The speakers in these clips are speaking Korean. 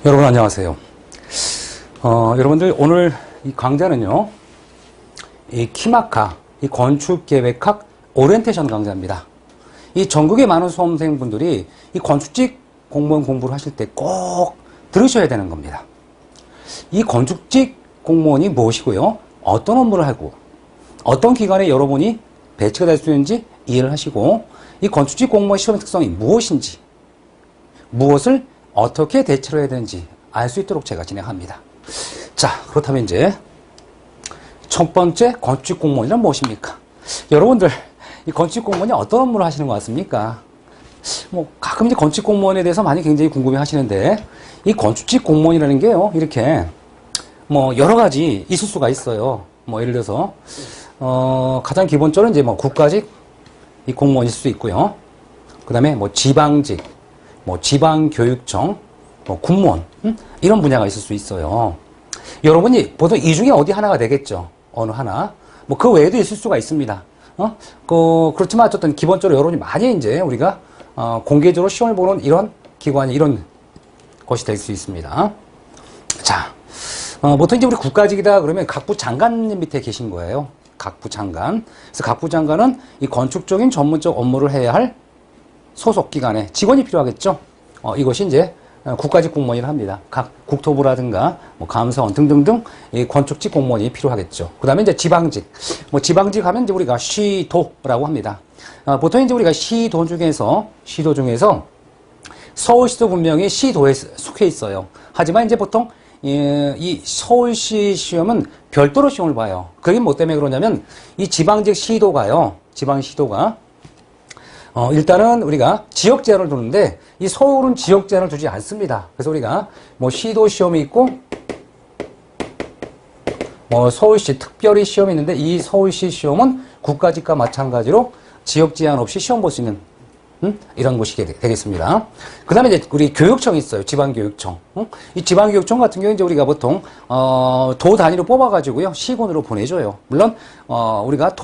여러분 안녕하세요. 여러분들 오늘 이 강좌는요, 이 키마카, 이 건축계획학 오리엔테이션 강좌입니다. 이 전국의 많은 수험생분들이 이 건축직 공무원 공부를 하실 때 꼭 들으셔야 되는 겁니다. 이 건축직 공무원이 무엇이고요, 어떤 업무를 하고 어떤 기관에 여러분이 배치가 될 수 있는지 이해를 하시고, 이 건축직 공무원 시험의 특성이 무엇인지, 무엇을 어떻게 대처를 해야 되는지 알 수 있도록 제가 진행합니다. 자, 그렇다면 이제 첫 번째, 건축직 공무원이란 무엇입니까? 여러분들, 이 건축직 공무원이 어떤 업무를 하시는 것 같습니까? 가끔 이제 건축직 공무원에 대해서 많이 굉장히 궁금해 하시는데, 이 건축직 공무원이라는 게요, 이렇게 여러 가지 있을 수가 있어요. 예를 들어서 가장 기본적으로 이제 국가직 이 공무원일 수 있고요. 그 다음에 지방직, 지방교육청, 군무원, 이런 분야가 있을 수 있어요. 여러분이 보통 이 중에 어디 하나가 되겠죠. 어느 하나. 그 외에도 있을 수가 있습니다. 그렇지만 어쨌든 기본적으로 여러분이 많이 이제 우리가 공개적으로 시험을 보는 이런 기관이 이런 것이 될 수 있습니다. 자, 보통 이제 우리 국가직이다 그러면 각부 장관님 밑에 계신 거예요. 각부 장관. 그래서 각부 장관은 이 건축적인 전문적 업무를 해야 할 소속 기관에 직원이 필요하겠죠. 이것이 이제 국가직 공무원이라 합니다. 각 국토부라든가 감사원 등등등 이 건축직 공무원이 필요하겠죠. 그 다음에 이제 지방직. 지방직 하면 이제 우리가 시도라고 합니다. 보통 이제 우리가 시도 중에서 서울시도 분명히 시도에 속해 있어요. 하지만 이제 보통 이 서울시 시험은 별도로 시험을 봐요. 그게 뭐 때문에 그러냐면 이 지방직 시도가요. 지방시도가 일단은 우리가 지역 제한을 두는데, 이 서울은 지역 제한을 두지 않습니다. 그래서 우리가 시도 시험이 있고 서울시 특별히 시험이 있는데, 이 서울시 시험은 국가직과 마찬가지로 지역 제한 없이 시험 볼 수 있는 이런 곳이 되겠습니다. 그 다음에 이제 우리 교육청이 있어요. 지방교육청. 이 지방교육청 같은 경우에 이제 우리가 보통 도 단위로 뽑아가지고요, 시군으로 보내줘요. 물론 우리가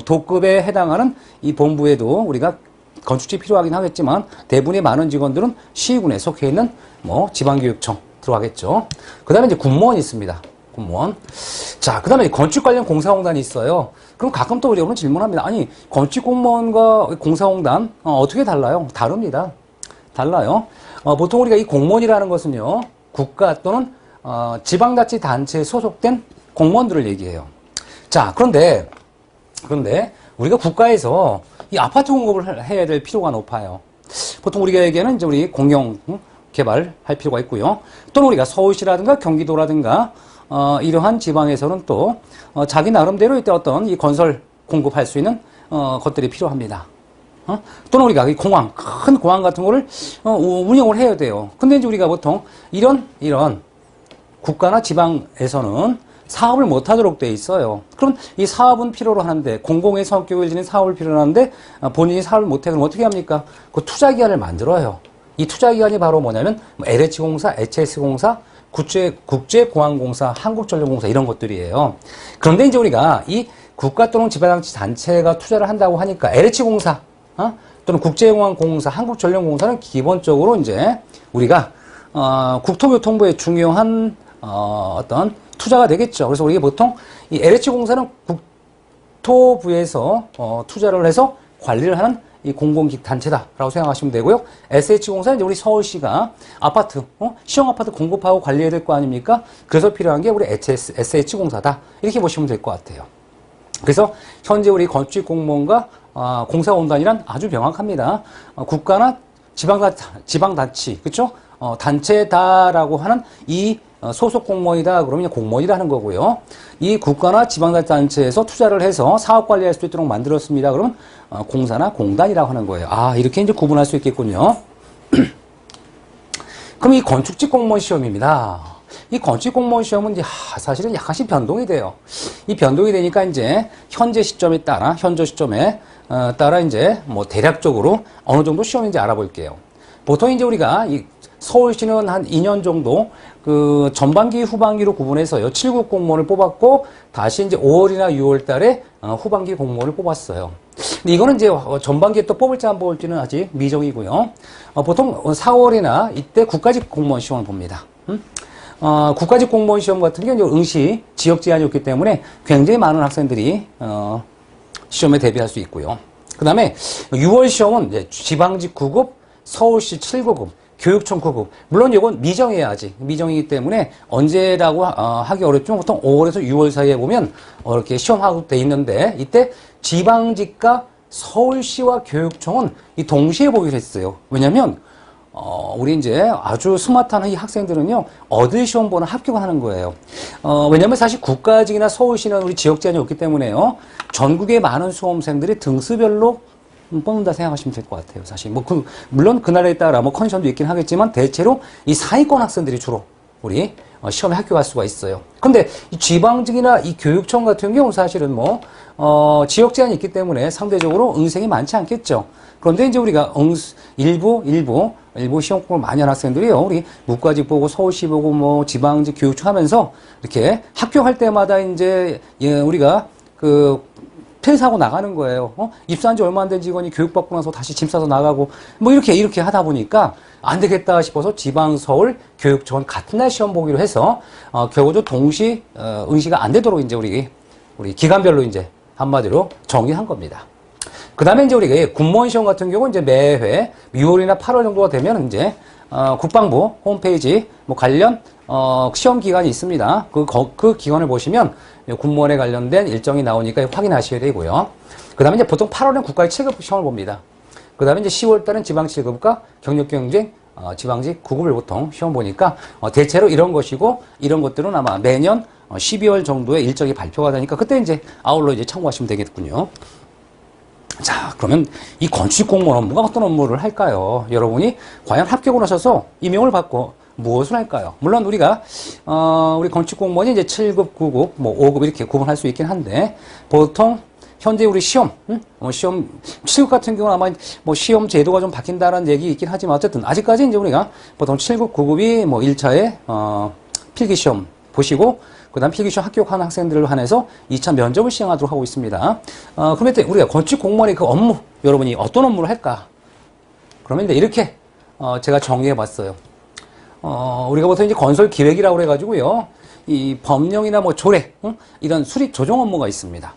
도급에 해당하는 이 본부에도 우리가 건축직이 필요하긴 하겠지만, 대부분의 많은 직원들은 시군에 속해 있는 지방교육청 들어가겠죠. 그 다음에 이제 군무원이 있습니다. 군무원. 자, 그 다음에 건축 관련 공사공단이 있어요. 그럼 가끔 또 우리가 질문합니다. 아니, 건축 공무원과 공사공단 어떻게 달라요? 다릅니다. 달라요. 보통 우리가 이 공무원이라는 것은요, 국가 또는 지방자치단체에 소속된 공무원들을 얘기해요. 자, 그런데 우리가 국가에서 이 아파트 공급을 해야 될 필요가 높아요. 보통 우리가 얘기하는 이제 우리 공영 개발할 필요가 있고요. 또는 우리가 서울시라든가 경기도라든가 이러한 지방에서는 또 자기 나름대로 이때 어떤 이 건설 공급할 수 있는 것들이 필요합니다. 또는 우리가 이 공항, 큰 공항 같은 거를 운영을 해야 돼요. 근데 이제 우리가 보통 이런 국가나 지방에서는 사업을 못하도록 돼 있어요. 그럼 이 사업은 필요로 하는데, 공공의 성격을 지닌 사업을 필요로 하는데 본인이 사업을 못해. 그럼 어떻게 합니까? 그 투자기관을 만들어요. 이 투자기관이 바로 뭐냐면 LH공사, HS공사, 국제공항공사, 한국전력공사 이런 것들이에요. 그런데 이제 우리가 이 국가 또는 지방자치단체가 투자를 한다고 하니까 LH공사 또는 국제공항공사, 한국전력공사는 기본적으로 이제 우리가 국토교통부의 중요한 어떤 투자가 되겠죠. 그래서 우리가 보통 이 LH공사는 국토부에서 투자를 해서 관리를 하는 이 공공단체다라고 생각하시면 되고요. SH공사는 이제 우리 서울시가 아파트, 시형 아파트 공급하고 관리해야 될 거 아닙니까? 그래서 필요한 게 우리 SH공사다. 이렇게 보시면 될 것 같아요. 그래서 현재 우리 건축 공무원과 공사공단이란 아주 명확합니다. 국가나 지방단체, 그렇죠? 단체다라고 하는 이 소속 공무원이다 그러면 공무원이라는 거고요. 이 국가나 지방단체에서 투자를 해서 사업 관리할 수 있도록 만들었습니다. 그러면 공사나 공단이라고 하는 거예요. 이렇게 이제 구분할 수 있겠군요. 그럼 이 건축직 공무원 시험입니다. 이 건축 공무원 시험은 이제 사실은 약간씩 변동이 돼요. 이 변동이 되니까 이제 현재 시점에 따라 이제 대략적으로 어느 정도 시험인지 알아볼게요. 보통 이제 우리가 서울시는 한 2년 정도 그 전반기 후반기로 구분해서요, 7급 공무원을 뽑았고 다시 이제 5월이나 6월 달에 후반기 공무원을 뽑았어요. 근데 이거는 이제 전반기에 또 뽑을지 안 뽑을지는 아직 미정이고요. 보통 4월이나 이때 국가직 공무원 시험을 봅니다. 국가직 공무원 시험 같은 경우는 응시 지역 제한이 없기 때문에 굉장히 많은 학생들이 시험에 대비할 수 있고요. 그 다음에 6월 시험은 이제 지방직 9급, 서울시 7급급, 교육청 9급. 물론 이건 미정이에요, 아직. 미정이기 때문에 언제라고 하기 어렵지만 보통 5월에서 6월 사이에 보면 이렇게 시험하고 돼 있는데 이때 지방직과 서울시와 교육청은 이 동시에 보기로 했어요. 왜냐면 우리 이제 아주 스마트한 이 학생들은요, 어딜 시험 보나 합격을 하는 거예요. 왜냐면 사실 국가직이나 서울시는 우리 지역 제한이 없기 때문에요, 전국의 많은 수험생들이 등수별로 뽑는다 생각하시면 될 것 같아요, 사실. 물론 그날에 따라 컨디션도 있긴 하겠지만, 대체로 이 상위권 학생들이 주로 우리 시험에 합격할 수가 있어요. 근데 이 지방직이나 이 교육청 같은 경우 사실은 지역 제한이 있기 때문에 상대적으로 응생이 많지 않겠죠. 그런데 이제 우리가 일부 시험 공부를 많이 하는 학생들이요, 우리 국가직 보고 서울시 보고 지방직 교육청 하면서 이렇게 합격할 때마다 이제 우리가 퇴사하고 나가는 거예요. 입사한 지 얼마 안 된 직원이 교육받고 나서 다시 짐 싸서 나가고 이렇게 하다 보니까 안 되겠다 싶어서 지방, 서울, 교육청 같은 날 시험 보기로 해서 결국은 동시 응시가 안 되도록 이제 우리 기간별로 이제 한마디로 정리한 겁니다. 그 다음에 이제 우리가 군무원 시험 같은 경우는 이제 매회 6월이나 8월 정도가 되면 이제 국방부 홈페이지 관련 시험 기간이 있습니다. 그 기간을 보시면 군무원에 관련된 일정이 나오니까 확인하셔야 되고요. 그 다음에 이제 보통 8월엔 국가의 7급 시험을 봅니다. 그 다음에 이제 10월 달은 지방 7급과 경력경쟁 지방직 9급을 보통 시험 보니까 대체로 이런 것이고, 이런 것들은 아마 매년 12월 정도에 일정이 발표가 되니까 그때 이제 아울러 이제 참고하시면 되겠군요. 자, 그러면 이 건축 공무원 업무가 어떤 업무를 할까요? 여러분이 과연 합격을 하셔서 임용을 받고 무엇을 할까요? 물론 우리가 우리 건축 공무원이 이제 7급, 9급, 5급 이렇게 구분할 수 있긴 한데, 보통 현재 우리 시험 7급 같은 경우는 아마 시험 제도가 좀 바뀐다는 얘기 있긴 하지만, 어쨌든 아직까지 이제 우리가 보통 7급, 9급이 1차에 필기시험 보시고, 그 다음 필기시험 합격한 학생들을 한해서 2차 면접을 시행하도록 하고 있습니다. 그러면 우리가 건축 공무원의 그 업무, 여러분이 어떤 업무를 할까? 그러면 이제 이렇게 제가 정리해 봤어요. 우리가 보통 이제 건설 기획이라고 해가지고요, 이 법령이나 조례, 이런 수립 조정 업무가 있습니다.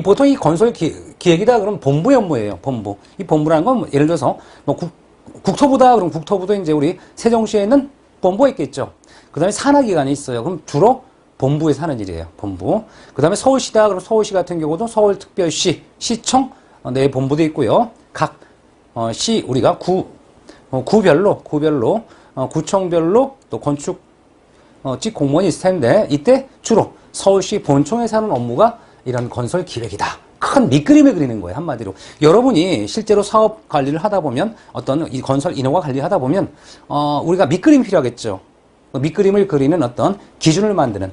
보통 이 건설 기획이다 그러면 본부의 업무예요, 본부. 이 본부라는 건 예를 들어서 국토부다 그럼 국토부도 이제 우리 세종시에 있는 본부가 있겠죠. 그 다음에 산하기관이 있어요. 그럼 주로 본부에서 하는 일이에요, 본부. 그 다음에 서울시다 그럼 서울시 같은 경우도 서울특별시, 시청 내 본부도 있고요. 각 시 우리가 구별로 구청별로 또 건축직 공무원이 있을 텐데, 이때 주로 서울시 본청에서 하는 업무가 이런 건설 기획이다. 큰 밑그림을 그리는 거예요, 한마디로. 여러분이 실제로 사업 관리를 하다 보면, 어떤 이 건설 인허가 관리를 하다 보면 우리가 밑그림이 필요하겠죠. 밑그림을 그리는 어떤 기준을 만드는,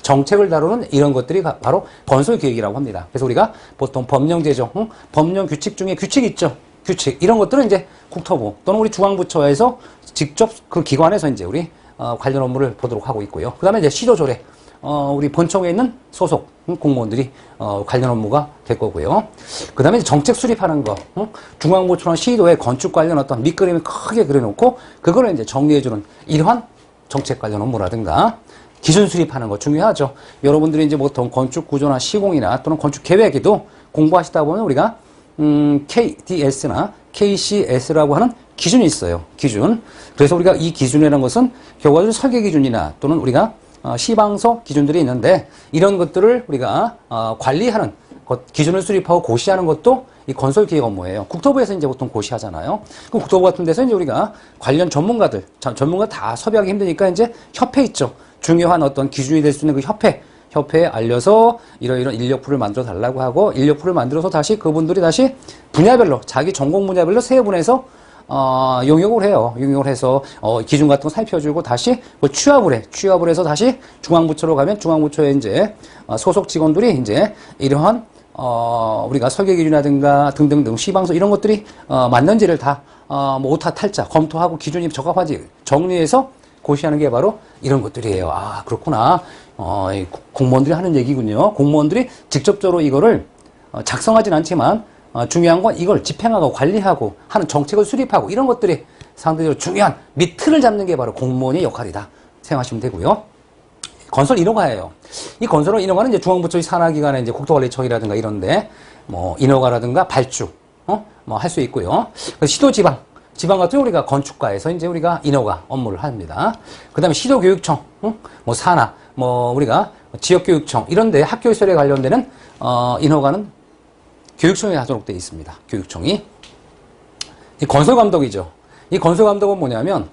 정책을 다루는 이런 것들이 바로 건설 기획이라고 합니다. 그래서 우리가 보통 법령 제정, 법령 규칙 중에 규칙이 있죠. 규칙 이런 것들은 이제 국토부 또는 우리 중앙부처에서 직접 그 기관에서 이제 우리 관련 업무를 보도록 하고 있고요. 그 다음에 이제 시도조례, 우리 본청에 있는 소속 공무원들이 관련 업무가 될 거고요. 그 다음에 정책 수립하는 거, 중앙부처나 시도에 건축 관련 어떤 밑그림을 크게 그려놓고 그거를 이제 정리해주는 이러한 정책 관련 업무라든가, 기준 수립하는 거 중요하죠. 여러분들이 이제 보통 건축 구조나 시공이나 또는 건축 계획에도 공부하시다 보면 우리가 KDS나 KCS라고 하는 기준이 있어요. 기준. 그래서 우리가 이 기준이라는 것은 결과적으로 설계 기준이나 또는 우리가 시방서 기준들이 있는데, 이런 것들을 우리가 관리하는 것, 기준을 수립하고 고시하는 것도 이 건설 기획 업무예요. 국토부에서 이제 보통 고시하잖아요. 그럼 국토부 같은 데서 이제 우리가 관련 전문가 다 섭외하기 힘드니까 이제 협회 있죠. 중요한 어떤 기준이 될 수 있는 그 협회에 알려서 이런 인력풀을 만들어 달라고 하고, 인력풀을 만들어서 다시 그분들이 다시 분야별로, 자기 전공 분야별로 세분해서 용역을 해요. 용역을 해서 기준 같은 거 살펴주고 다시 취합을 해서 다시 중앙부처로 가면 중앙부처에 이제 소속 직원들이 이제 이러한 우리가 설계 기준이라든가 등등등 시방서 이런 것들이 맞는지를 다 오타 탈자 검토하고 기준이 적합한지 정리해서 고시하는 게 바로 이런 것들이에요. 아, 그렇구나. 공무원들이 하는 얘기군요. 공무원들이 직접적으로 이거를 작성하진 않지만 중요한 건 이걸 집행하고 관리하고 하는 정책을 수립하고 이런 것들이 상대적으로 중요한 밑틀을 잡는 게 바로 공무원의 역할이다. 생각하시면 되고요. 건설 인허가예요. 이 건설 인허가는 이제 중앙부처의 산하기관의 이제 국토관리청이라든가 이런데, 뭐, 인허가라든가 발주, 뭐, 할 수 있고요. 시도지방, 지방 같은 우리가 건축가에서 이제 우리가 인허가 업무를 합니다. 그 다음에 시도교육청, 뭐, 산하, 뭐, 우리가 지역교육청, 이런데 학교시설에 관련되는, 인허가는 교육청에 하도록 되어 있습니다. 교육청이. 이 건설감독이죠. 이 건설감독은 뭐냐면,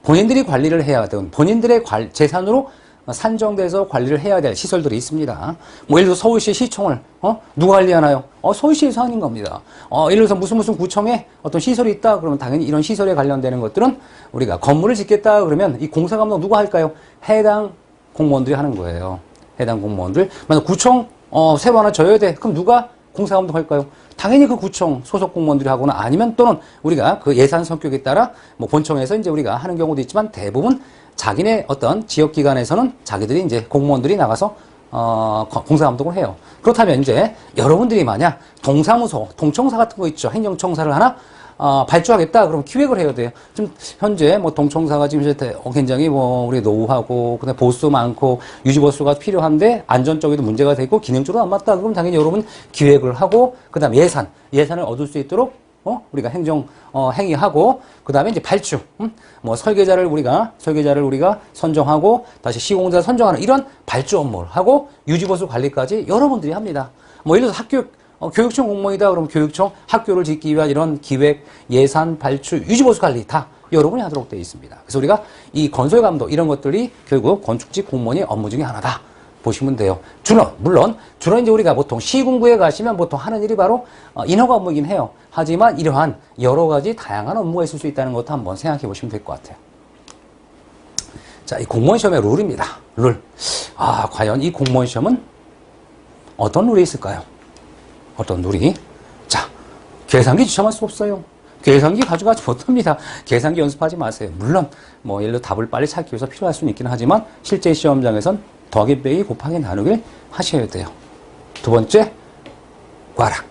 본인들이 관리를 해야 되는, 본인들의 재산으로 산정돼서 관리를 해야 될 시설들이 있습니다. 뭐, 예를 들어서 서울시 시청을, 누가 관리하나요? 서울시에서 하는 겁니다. 예를 들어서 무슨 구청에 어떤 시설이 있다, 그러면 당연히 이런 시설에 관련되는 것들은 우리가 건물을 짓겠다, 그러면 이 공사감독 누가 할까요? 해당 공무원들이 하는 거예요. 해당 공무원들. 만약 구청, 새로 하나 져야 돼. 그럼 누가 공사감독 할까요? 당연히 그 구청 소속 공무원들이 하거나 아니면 또는 우리가 그 예산 성격에 따라 뭐 본청에서 이제 우리가 하는 경우도 있지만 대부분 자기네 어떤 지역기관에서는 자기들이 이제 공무원들이 나가서 공사감독을 해요. 그렇다면 이제 여러분들이 만약 동사무소, 동청사 같은 거 있죠. 행정청사를 하나 발주하겠다. 그럼 기획을 해야 돼요. 지금 현재 뭐 동청사가 지금 굉장히 뭐 우리 노후하고 그다음에 보수 많고 유지 보수가 필요한데 안전 쪽에도 문제가 되고 기능적으로 안 맞다. 그럼 당연히 여러분 기획을 하고 그다음에 예산을 얻을 수 있도록 우리가 행위하고 그다음에 이제 발주, 뭐 설계자를 우리가 선정하고 다시 시공자 선정하는 이런 발주 업무를 하고 유지 보수 관리까지 여러분들이 합니다. 뭐 예를 들어서 교육청 공무원이다 그러면 교육청 학교를 짓기 위한 이런 기획, 예산, 발주, 유지보수 관리 다 여러분이 하도록 되어 있습니다. 그래서 우리가 이 건설감독 이런 것들이 결국 건축직 공무원의 업무 중에 하나다 보시면 돼요. 물론 이제 우리가 보통 시군구에 가시면 보통 하는 일이 바로 인허가 업무이긴 해요. 하지만 이러한 여러 가지 다양한 업무가 있을 수 있다는 것도 한번 생각해 보시면 될 것 같아요. 자, 이 공무원 시험의 룰입니다. 룰. 과연 이 공무원 시험은 어떤 룰이 있을까요? 어떤 룰이? 자, 계산기 주춤할 수 없어요. 계산기 가져가지 못합니다. 계산기 연습하지 마세요. 물론, 뭐, 예를 들어 답을 빨리 찾기 위해서 필요할 수는 있긴 하지만, 실제 시험장에선 더하기, 빼기, 곱하기, 나누기를 하셔야 돼요. 두 번째, 꽈락.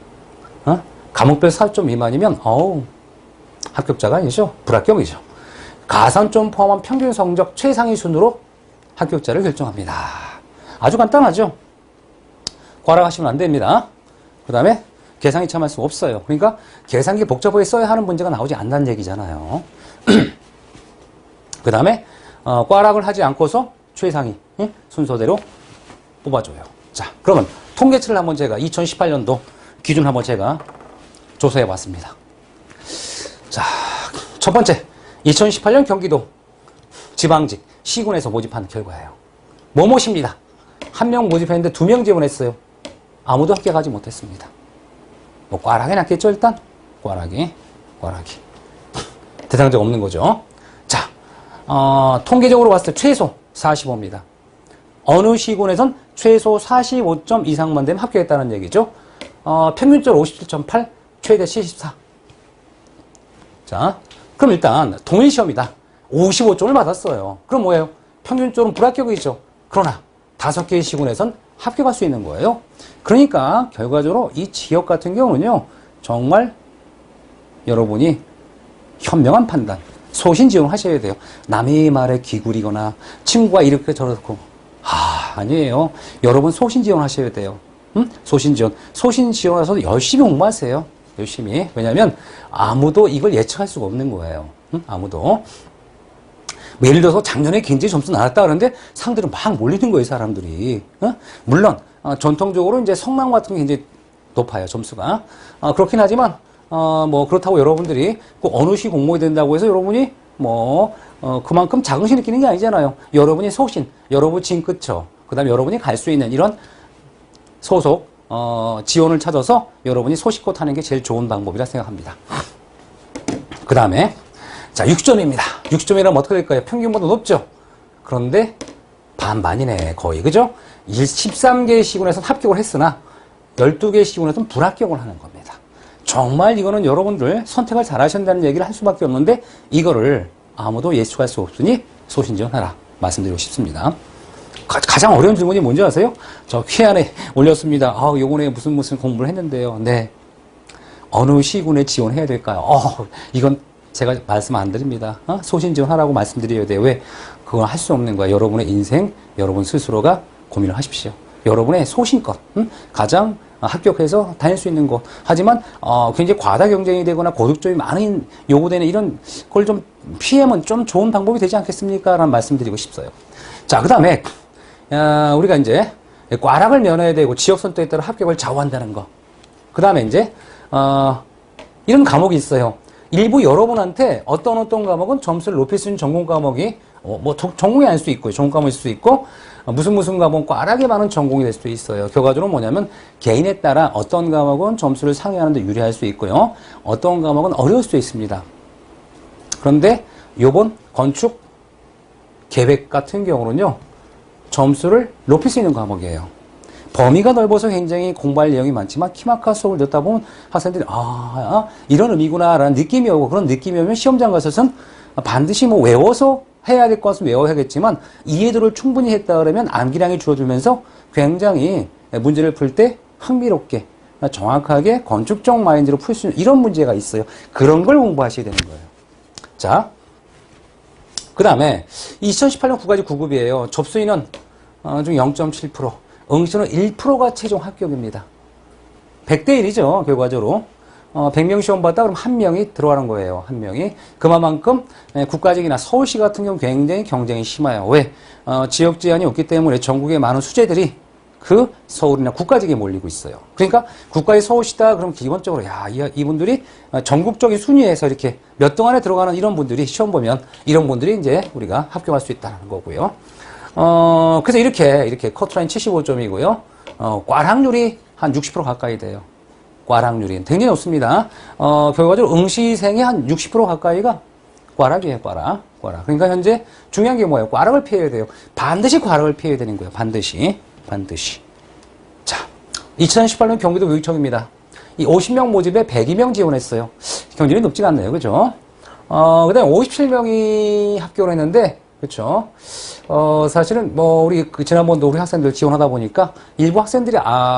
과목별 4점 미만이면, 합격자가 아니죠. 불합격이죠. 가산점 포함한 평균 성적 최상위 순으로 합격자를 결정합니다. 아주 간단하죠. 꽈락하시면 안 됩니다. 그 다음에 계산기 참할 수 없어요. 그러니까 계산기 복잡하게 써야 하는 문제가 나오지 않는다는 얘기잖아요. 그 다음에 꽈락을 하지 않고서 최상위 순서대로 뽑아줘요. 자, 그러면 통계치를 한번 제가 2018년도 기준 한번 제가 조사해 봤습니다. 자, 첫 번째 2018년 경기도 지방직 시군에서 모집한 결과예요. 뭐뭐십니다. 한 명 모집했는데 2명 지원했어요. 아무도 합격하지 못했습니다. 뭐 꽈락이 났겠죠 일단? 꽈락이 대상자가 없는 거죠. 자, 통계적으로 봤을 때 최소 45입니다. 어느 시군에선 최소 45점 이상만 되면 합격했다는 얘기죠. 평균적으로 57.8, 최대 74. 자, 그럼 일단 동일시험이다. 55점을 받았어요. 그럼 뭐예요? 평균적으로 불합격이죠. 그러나 5개의 시군에선 합격할 수 있는 거예요. 그러니까 결과적으로 이 지역 같은 경우는요, 정말 여러분이 현명한 판단, 소신 지원하셔야 돼요. 남의 말에 귀구리거나 친구가 이렇게 저렇고 아니에요. 여러분 소신 지원하셔야 돼요. 소신 지원해서 열심히 공부하세요. 열심히. 왜냐하면 아무도 이걸 예측할 수가 없는 거예요. 아무도. 뭐 예를 들어서 작년에 굉장히 점수 나왔다 그러는데 상대로 막 몰리는 거예요, 사람들이. 물론 전통적으로 이제 성남 같은 게 굉장히 높아요, 점수가. 그렇긴 하지만 뭐 그렇다고 여러분들이 꼭 어느 시 공무원이 된다고 해서 여러분이 그만큼 자긍심 느끼는 게 아니잖아요. 여러분이 소신, 여러분 진끝처, 그다음에 여러분이 갈 수 있는 이런 소속 지원을 찾아서 여러분이 소식껏 하는 게 제일 좋은 방법이라 생각합니다. 그 다음에 자 6점입니다. 6점이라면 어떻게 될까요? 평균보다 높죠? 그런데 반반이네 거의. 그죠? 13개 시군에서는 합격을 했으나 12개 시군에서는 불합격을 하는 겁니다. 정말 이거는 여러분들 선택을 잘 하셔야 한다는 얘기를 할 수밖에 없는데 이거를 아무도 예측할 수 없으니 소신지원하라 말씀드리고 싶습니다. 가장 어려운 질문이 뭔지 아세요? 저 퀴안에 올렸습니다. 요번에 무슨 공부를 했는데요. 네. 어느 시군에 지원해야 될까요? 이건 제가 말씀 안 드립니다. 소신 지원하라고 말씀드려야 돼요. 왜? 그건 할 수 없는 거야. 여러분의 인생, 여러분 스스로가 고민을 하십시오. 여러분의 소신껏, 가장 합격해서 다닐 수 있는 것. 하지만 굉장히 과다 경쟁이 되거나 고득점이 많은 요구되는 이런 걸 좀 피하면 좀 좋은 방법이 되지 않겠습니까? 라는 말씀드리고 싶어요. 자, 그 다음에 우리가 이제 꽈락을 면해야 되고 지역 선택에 따라 합격을 좌우한다는 거. 그 다음에 이제 이런 과목이 있어요. 일부 여러분한테 어떤 과목은 점수를 높일 수 있는 전공 과목이 뭐 전공이 아닐 수도 있고요. 전공 과목일 수도 있고 무슨 과목은 꽈락이 많은 전공이 될 수도 있어요. 결과적으로 뭐냐면 개인에 따라 어떤 과목은 점수를 상회하는 데 유리할 수 있고요. 어떤 과목은 어려울 수도 있습니다. 그런데 요번 건축 계획 같은 경우는요. 점수를 높일 수 있는 과목이에요. 범위가 넓어서 굉장히 공부할 내용이 많지만 키마카 수업을 듣다 보면 학생들이 이런 의미구나 라는 느낌이 오고 그런 느낌이 오면 시험장 가서는 반드시 뭐 외워서 해야 될 것은 외워야겠지만 이해도를 충분히 했다 그러면 암기량이 줄어들면서 굉장히 문제를 풀 때 흥미롭게 정확하게 건축적 마인드로 풀 수 있는 이런 문제가 있어요. 그런 걸 공부하셔야 되는 거예요. 자, 그 다음에 2018년 9가지 9급이에요. 접수인은 중 0.7%, 응시는 1%가 최종 합격입니다. 100대 1이죠, 결과적으로. 100명 시험 봤다 그러면 한 명이 들어가는 거예요. 한 명이. 그만큼 국가직이나 서울시 같은 경우는 굉장히 경쟁이 심해요. 왜? 지역 제한이 없기 때문에 전국의 많은 수재들이 그 서울이나 국가직에 몰리고 있어요. 그러니까 국가의 서울시다 그럼 기본적으로 이분들이 전국적인 순위에서 이렇게 몇 등 안에 들어가는 이런 분들이 시험 보면 이런 분들이 이제 우리가 합격할 수 있다는 거고요. 그래서 이렇게 커트라인 75점이고요. 꽈락률이 한 60% 가까이 돼요. 꽈락률이 굉장히 높습니다. 결과적으로 응시생의 한 60% 가까이가 꽈락이에요, 꽈락. 그러니까 현재 중요한 게 뭐예요? 꽈락을 피해야 돼요. 반드시 꽈락을 피해야 되는 거예요. 반드시. 자, 2018년 경기도 교육청입니다. 이 50명 모집에 102명 지원했어요. 경쟁이 높지가 않네요. 그죠? 그 다음에 57명이 합격을 했는데, 그쵸? 사실은 우리 지난번도 우리 학생들 지원하다 보니까 일부 학생들이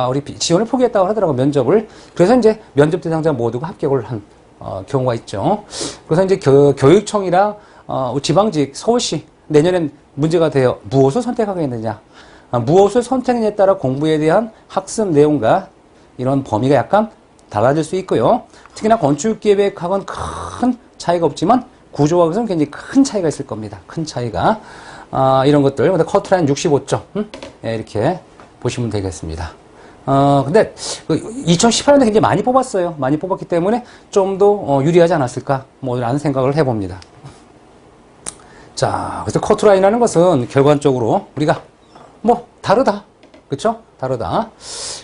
우리 지원을 포기했다고 하더라고요. 면접을. 그래서 이제 면접 대상자 모두가 합격을 한 경우가 있죠. 그래서 이제 교육청이랑 지방직 서울시 내년엔 문제가 돼요. 무엇을 선택하겠느냐. 무엇을 선택에 따라 공부에 대한 학습 내용과 이런 범위가 약간 달라질 수 있고요. 특히나 건축계획학은 큰 차이가 없지만 구조학은 굉장히 큰 차이가 있을 겁니다. 큰 차이가. 이런 것들. 근데 커트라인 65점. 이렇게 보시면 되겠습니다. 근데 2018년에 굉장히 많이 뽑았어요. 많이 뽑았기 때문에 좀 더 유리하지 않았을까? 라는 생각을 해봅니다. 자, 그래서 커트라인이라는 것은 결과적으로 우리가 다르다. 그쵸? 다르다.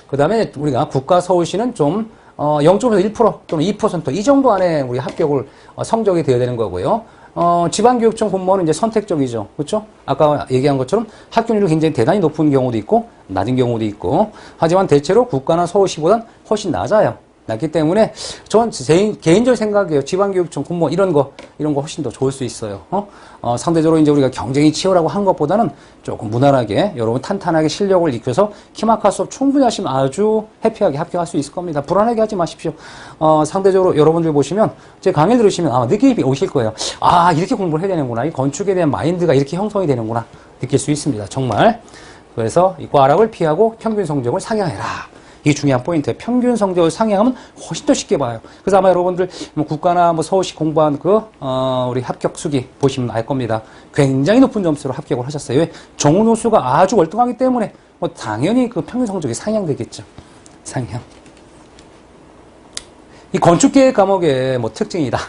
그 다음에 우리가 국가 서울시는 좀 0.1% 또는 2% 이 정도 안에 우리 합격을 성적이 되어야 되는 거고요. 지방교육청 공무원은 이제 선택적이죠. 그렇죠? 아까 얘기한 것처럼 합격률이 굉장히 대단히 높은 경우도 있고 낮은 경우도 있고 하지만 대체로 국가나 서울시보단 훨씬 낮아요. 낮기 때문에 전 개인적인 생각이에요. 지방교육청 공무원 이런 거 훨씬 더 좋을 수 있어요. 상대적으로 이제 우리가 경쟁이 치열하고 한 것보다는 조금 무난하게 여러분 탄탄하게 실력을 익혀서 키마카 수업 충분히 하시면 아주 해피하게 합격할 수 있을 겁니다. 불안하게 하지 마십시오. 상대적으로 여러분들 보시면 제 강의 들으시면 느낌이 오실 거예요. 이렇게 공부를 해야 되는구나. 이 건축에 대한 마인드가 이렇게 형성이 되는구나. 느낄 수 있습니다. 정말. 그래서 이 꽈락을 피하고 평균 성적을 상향해라. 이게 중요한 포인트예요. 평균 성적을 상향하면 훨씬 더 쉽게 봐요. 그래서 아마 여러분들 국가나 서울시 공부한 우리 합격 수기 보시면 알 겁니다. 굉장히 높은 점수로 합격을 하셨어요. 왜? 정원호수가 아주 월등하기 때문에 당연히 그 평균 성적이 상향되겠죠. 상향. 이 건축계획 과목의 특징이다.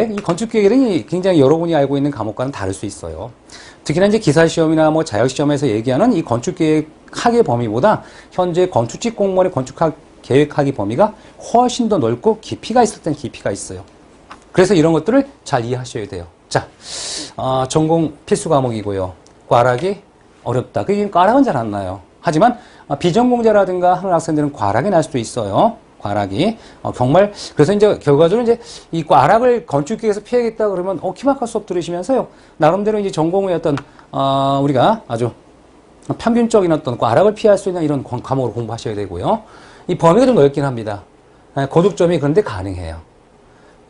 이 건축계획이 굉장히 여러분이 알고 있는 과목과는 다를 수 있어요. 특히나 이제 기사시험이나 자격시험에서 얘기하는 이 건축계획학의 범위보다 현재 건축직 공무원의 건축학 계획학의 범위가 훨씬 더 넓고 깊이가 있을 땐 깊이가 있어요. 그래서 이런 것들을 잘 이해하셔야 돼요. 자, 전공 필수 과목이고요. 꽈락이 어렵다. 꽈락은 잘 안 나요. 하지만 비전공자라든가 하는 학생들은 꽈락이 날 수도 있어요. 꽈락이 정말 그래서 이제 결과적으로 이제 이 꽈락을 건축계에서 피하겠다 그러면 키마카 수업 들으시면서요 나름대로 이제 전공의 우리가 아주 평균적인 꽈락을 피할 수 있는 이런 과목으로 공부하셔야 되고요. 이 범위가 좀 넓긴 합니다. 고득점이 그런데 가능해요.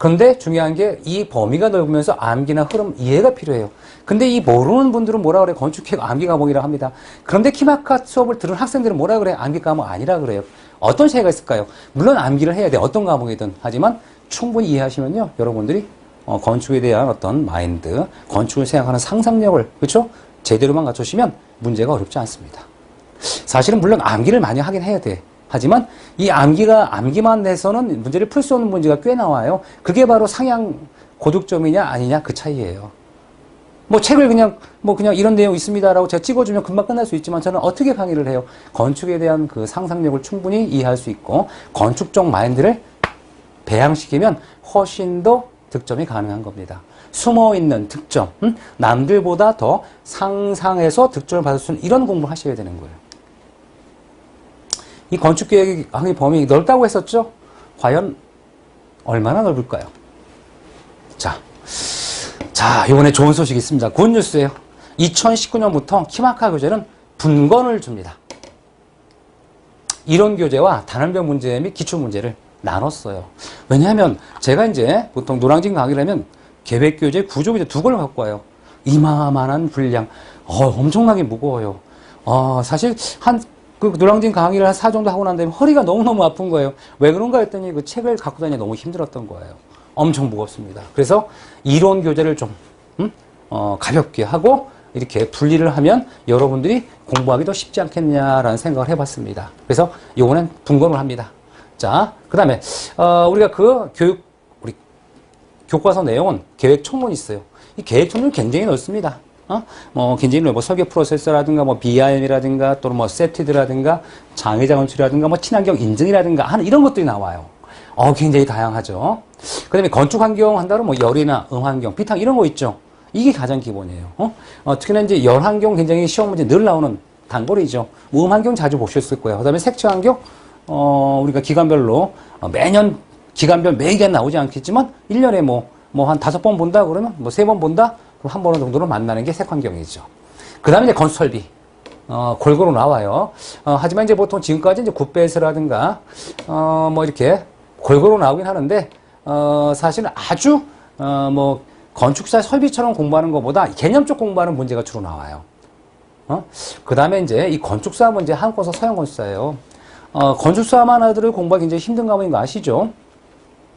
그런데 중요한 게 이 범위가 넓으면서 암기나 흐름 이해가 필요해요. 근데 이 모르는 분들은 뭐라 그래? 건축학 암기 과목이라 합니다. 그런데 키마카 수업을 들은 학생들은 뭐라 그래? 암기 과목 아니라 그래요. 어떤 차이가 있을까요? 물론 암기를 해야 돼. 어떤 과목이든. 하지만 충분히 이해하시면요. 여러분들이 건축에 대한 어떤 마인드, 건축을 생각하는 상상력을, 그렇죠? 제대로만 갖추시면 문제가 어렵지 않습니다. 사실은 물론 암기를 많이 하긴 해야 돼. 하지만 이 암기만 내서는 문제를 풀 수 없는 문제가 꽤 나와요. 그게 바로 상향 고득점이냐 아니냐 그 차이예요. 뭐 책을 그냥 이런 내용 있습니다라고 제가 찍어주면 금방 끝날 수 있지만 저는 어떻게 강의를 해요? 건축에 대한 그 상상력을 충분히 이해할 수 있고 건축적 마인드를 배양시키면 훨씬 더 득점이 가능한 겁니다. 숨어있는 득점, 남들보다 더 상상해서 득점을 받을 수 있는 이런 공부를 하셔야 되는 거예요. 이 건축계획의 범위 넓다고 했었죠? 과연 얼마나 넓을까요? 자, 이번에 좋은 소식이 있습니다. 굿뉴스예요. 2019년부터 키마카 교재는 분권을 줍니다. 이론 교재와 단원별 문제 및 기출 문제를 나눴어요. 왜냐하면 제가 이제 보통 노량진 강의를 하면 계획 교재, 구조 교재 두 권을 갖고 와요. 이만한 분량, 엄청나게 무거워요. 사실 그 노량진 강의를 한 4 정도 하고 난 다음에 허리가 너무너무 아픈 거예요. 왜 그런가 했더니 그 책을 갖고 다니기 너무 힘들었던 거예요. 엄청 무겁습니다. 그래서 이론 교재를 좀 가볍게 하고 이렇게 분리를 하면 여러분들이 공부하기 더 쉽지 않겠냐라는 생각을 해봤습니다. 그래서 요거는 분권을 합니다. 자, 그 다음에 우리가 우리 교과서 내용은 계획 총론이 있어요. 이 계획 총론이 굉장히 넓습니다. 굉장히 넓어. 설계 프로세서라든가, BIM이라든가, 또는 세티드라든가, 장애자 건축이라든가, 친환경 인증이라든가 하는 이런 것들이 나와요. 굉장히 다양하죠. 그 다음에 건축 환경 한다면 열이나 음환경, 비탕 이런 거 있죠. 이게 가장 기본이에요. 특히나 이제 열 환경 굉장히 시험 문제 늘 나오는 단골이죠. 음환경 자주 보셨을 거예요. 그 다음에 색채 환경, 우리가 기간별로 매년 기간별 매기간 나오지 않겠지만 1년에 한 5번 본다 그러면 3번 본다? 그럼 한 번 정도로 만나는 게 색환경이죠. 그 다음에 이제 건축 설비. 골고루 나와요. 하지만 이제 보통 지금까지 이제 굿베이스라든가, 이렇게 골고루 나오긴 하는데, 사실은 아주, 건축사 설비처럼 공부하는 것보다 개념적 공부하는 문제가 주로 나와요. 그 다음에 이제 이 건축사 문제, 한국사 서양 건축사예요. 건축사만 아들을 공부하기 굉장히 힘든 과목인 거 아시죠?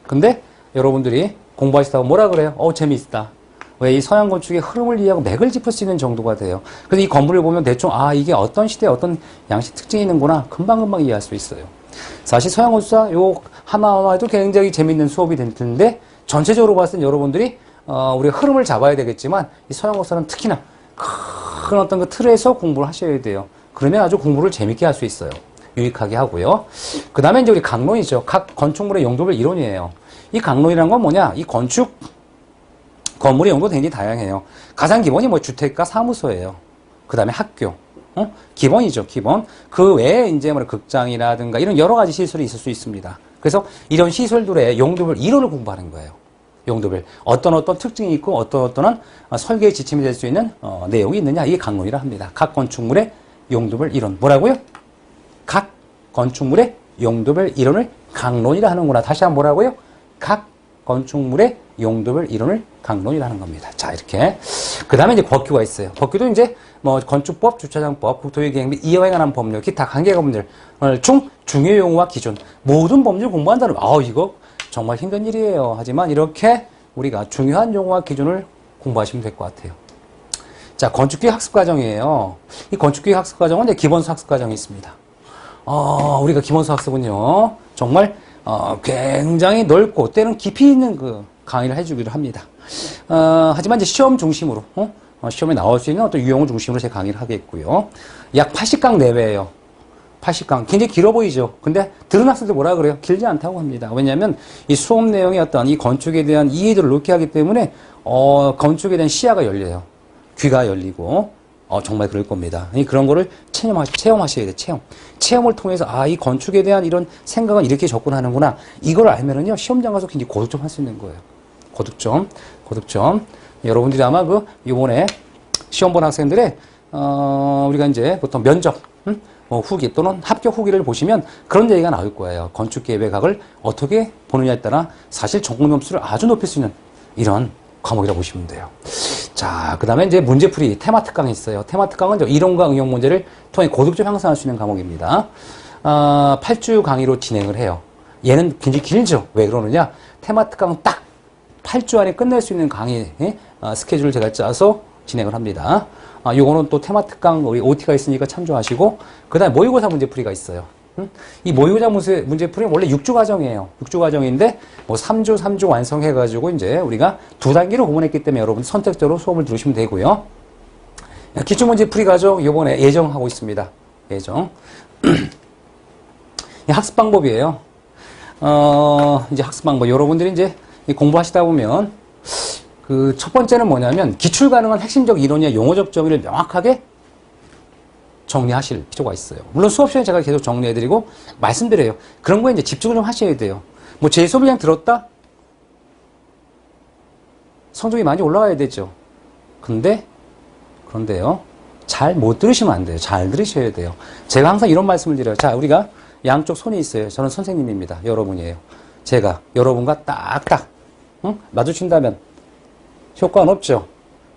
근데 여러분들이 공부하시다가 뭐라 그래요? 재미있다. 왜 이 서양 건축의 흐름을 이해하고 맥을 짚을 수 있는 정도가 돼요. 그래서 이 건물을 보면 대충 이게 어떤 시대에 어떤 양식 특징이 있는구나 금방금방 이해할 수 있어요. 사실 서양 건축사 요 하나하나도 굉장히 재밌는 수업이 될 텐데 전체적으로 봤을 때 여러분들이 우리가 흐름을 잡아야 되겠지만 이 서양 건축사는 특히나 큰 어떤 그 틀에서 공부를 하셔야 돼요. 그러면 아주 공부를 재밌게 할 수 있어요. 유익하게 하고요. 그 다음에 이제 우리 강론이죠. 각 건축물의 용도별 이론이에요. 이 강론이라는 건 뭐냐? 이 건물의 용도도 굉장히 다양해요. 가장 기본이 주택가 사무소예요. 그 다음에 학교. 기본이죠, 기본. 그 외에 이제 극장이라든가 이런 여러 가지 시설이 있을 수 있습니다. 그래서 이런 시설들의 용도별 이론을 공부하는 거예요. 용도별. 어떤 특징이 있고 어떤 설계의 지침이 될 수 있는 내용이 있느냐. 이게 강론이라 합니다. 각 건축물의 용도별 이론. 뭐라고요? 각 건축물의 용도별 이론을 강론이라 하는구나. 다시 한번 뭐라고요? 각 건축물의 용도별 이론을 강론이라는 겁니다. 자, 이렇게. 그 다음에 이제 법규가 있어요. 법규도 이제 건축법, 주차장법, 국토유기행 및 이에 관한 법률, 기타 관계법률 중 중요 용어와 기준 모든 법률 공부한다는 이거 정말 힘든 일이에요. 하지만 이렇게 우리가 중요한 용어와 기준을 공부하시면 될 것 같아요. 자, 건축기획 학습과정이에요. 이 건축기획 학습과정은 이제 기본서 학습과정이 있습니다. 우리가 기본서 학습은요, 정말 굉장히 넓고 때로는 깊이 있는 그 강의를 해주기도 합니다. 하지만 이제 시험 중심으로 시험에 나올 수 있는 어떤 유형을 중심으로 제 강의를 하겠고요. 약 80강 내외예요. 80강 굉장히 길어 보이죠. 근데 들은 학생들 뭐라 그래요? 길지 않다고 합니다. 왜냐하면 이 수업 내용의 어떤 이 건축에 대한 이해도를 높게 하기 때문에 건축에 대한 시야가 열려요. 귀가 열리고 정말 그럴 겁니다. 그런 거를 체험하셔야 돼요. 체험을 통해서 이 건축에 대한 이런 생각은 이렇게 접근하는구나. 이걸 알면은요 시험장 가서 굉장히 고득점 할 수 있는 거예요. 고득점. 여러분들이 아마 이번에 시험 본 학생들의 우리가 이제 보통 면접 후기 또는 합격 후기를 보시면 그런 얘기가 나올 거예요. 건축계획학을 어떻게 보느냐에 따라 사실 전공 점수를 아주 높일 수 있는 이런 과목이라고 보시면 돼요. 자, 그 다음에 이제 문제풀이 테마 특강이 있어요. 테마 특강은 이론과 응용 문제를 통해 고득점 향상할 수 있는 과목입니다. 8주 강의로 진행을 해요. 얘는 굉장히 길죠. 왜 그러느냐? 테마 특강 딱 8주 안에 끝낼 수 있는 강의 스케줄을 제가 짜서 진행을 합니다. 요거는 또 테마 특강 우리 OT가 있으니까 참조하시고, 그 다음에 모의고사 문제풀이가 있어요. 이 모의고사 문제풀이는 원래 6주 과정이에요. 6주 과정인데, 3주 완성해가지고, 이제 우리가 2단계로 구분했기 때문에 여러분 선택적으로 수업을 들으시면 되고요. 기출문제풀이 과정, 요번에 예정하고 있습니다. 예정. 학습 방법이에요. 이제 학습 방법. 여러분들이 이제 공부하시다 보면, 첫 번째는 뭐냐면, 기출 가능한 핵심적 이론이나 용어적 정의를 명확하게 정리하실 필요가 있어요. 물론 수업 시간에 제가 계속 정리해드리고 말씀드려요. 그런 거에 이제 집중을 좀 하셔야 돼요. 제 수업을 그냥 들었다? 성적이 많이 올라가야 되죠. 그런데요. 잘 못 들으시면 안 돼요. 잘 들으셔야 돼요. 제가 항상 이런 말씀을 드려요. 자, 우리가 양쪽 손이 있어요. 저는 선생님입니다. 여러분이에요. 제가 여러분과 딱딱 마주친다면 효과는 없죠.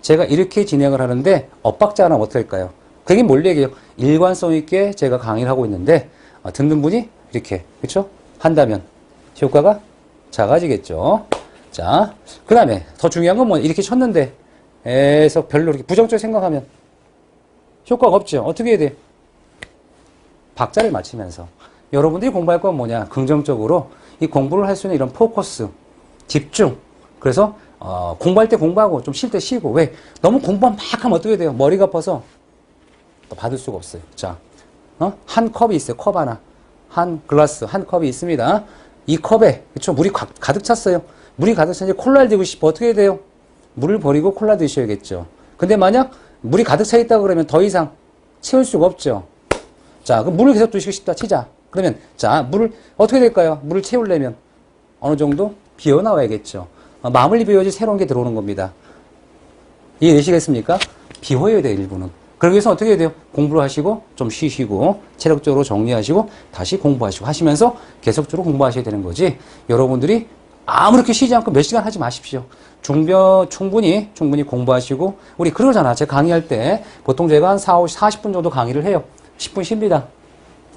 제가 이렇게 진행을 하는데 엇박자 하나 어떻게 할까요? 그게 뭘 얘기해요? 일관성 있게 제가 강의를 하고 있는데 듣는 분이 이렇게 그렇죠? 한다면 효과가 작아지겠죠. 자, 그 다음에 더 중요한 건 뭐냐? 이렇게 쳤는데 에서 별로 이렇게 부정적으로 생각하면 효과가 없죠. 어떻게 해야 돼요? 박자를 맞추면서 여러분들이 공부할 건 뭐냐? 긍정적으로 이 공부를 할 수 있는 이런 포커스, 집중. 그래서 공부할 때 공부하고 좀 쉴 때 쉬고. 왜? 너무 공부만 막 하면 어떻게 돼요? 머리가 아파서 받을 수가 없어요. 자, 한 컵이 있어요. 컵 하나. 한 글라스, 한 컵이 있습니다. 이 컵에, 그쵸? 물이 가득 찼어요. 물이 가득 찼는데 콜라를 드고 싶어. 어떻게 해야 돼요? 물을 버리고 콜라 드셔야겠죠. 근데 만약 물이 가득 차 있다 그러면 더 이상 채울 수가 없죠. 자, 그럼 물을 계속 드시고 싶다 치자. 그러면, 자, 물을, 어떻게 될까요? 물을 채우려면 어느 정도 비어 나와야겠죠. 마무리 비워야지 새로운 게 들어오는 겁니다. 이해되시겠습니까? 비워야 돼요, 일부는. 그러기 위해서 어떻게 해야 돼요? 공부를 하시고, 좀 쉬시고, 체력적으로 정리하시고, 다시 공부하시고 하시면서 계속적으로 공부하셔야 되는 거지. 여러분들이 아무렇게 쉬지 않고 몇 시간 하지 마십시오. 충분히 공부하시고, 우리 그러잖아. 제가 강의할 때, 보통 제가 한 40분 정도 강의를 해요. 10분 쉽니다.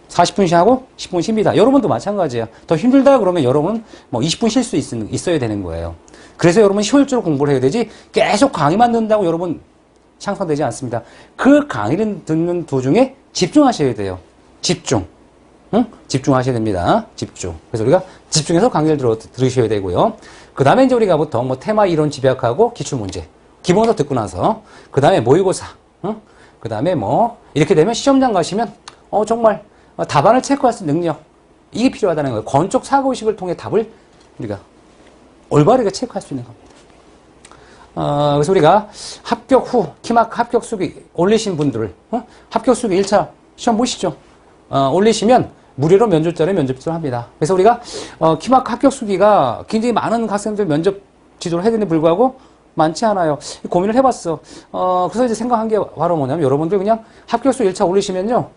40분 쉬하고 10분 쉽니다. 여러분도 마찬가지예요. 더 힘들다 그러면 여러분은 20분 쉴 수 있어야 되는 거예요. 그래서 여러분 효율적으로 공부를 해야 되지, 계속 강의만 듣는다고 여러분 향상되지 않습니다. 그 강의를 듣는 도중에 집중하셔야 돼요. 집중. 응? 집중하셔야 됩니다. 집중. 그래서 우리가 집중해서 강의를 들으셔야 되고요. 그 다음에 이제 우리가 보통 테마 이론 집약하고 기출문제. 기본서 듣고 나서, 그 다음에 모의고사. 응? 그 다음에 이렇게 되면 시험장 가시면, 정말 답안을 체크할 수 있는 능력. 이게 필요하다는 거예요. 건축 사고의식을 통해 답을 우리가 올바르게 체크할 수 있는 겁니다. 그래서 우리가 합격 후 키마크 합격 수기 올리신 분들, 합격 수기 1차 시험 보시죠. 올리시면 무료로 면접자를 면접지도를 합니다. 그래서 우리가 키마크 합격 수기가 굉장히 많은 학생들 면접 지도를 해야 되는데 불구하고 많지 않아요. 고민을 해봤어. 그래서 이제 생각한 게 바로 뭐냐면, 여러분들 그냥 합격 수 1차 올리시면요,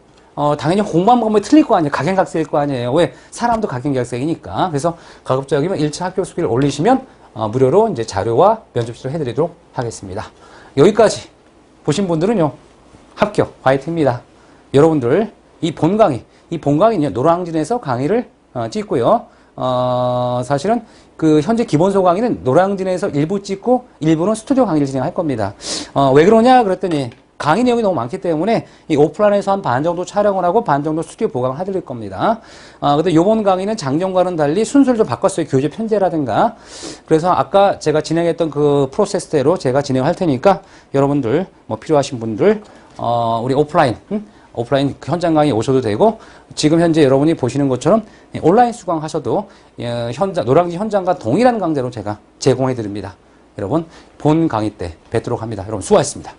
당연히 공부한 방법이 틀릴 거 아니에요. 각양각색일 거 아니에요. 왜? 사람도 각양각색이니까. 그래서 가급적이면 1차 합격 수기를 올리시면 무료로 이제 자료와 면접지도를 해드리도록 하겠습니다. 여기까지 보신 분들은요, 합격, 화이팅입니다. 여러분들, 이 본강의는요, 노량진에서 강의를 찍고요. 사실은 현재 기본소 강의는 노량진에서 일부 찍고 일부는 스튜디오 강의를 진행할 겁니다. 왜 그러냐 그랬더니, 강의 내용이 너무 많기 때문에 이 오프라인에서 한 반 정도 촬영을 하고 반 정도 스튜디오 보강을 해드릴 겁니다. 근데 요번 강의는 작년과는 달리 순서를 좀 바꿨어요. 교재 편제라든가. 그래서 아까 제가 진행했던 그 프로세스대로 제가 진행할 테니까 여러분들 필요하신 분들 우리 오프라인 현장 강의 오셔도 되고, 지금 현재 여러분이 보시는 것처럼 온라인 수강하셔도 노량진 현장과 동일한 강좌로 제가 제공해 드립니다. 여러분 본 강의 때 뵙도록 합니다. 여러분 수고하셨습니다.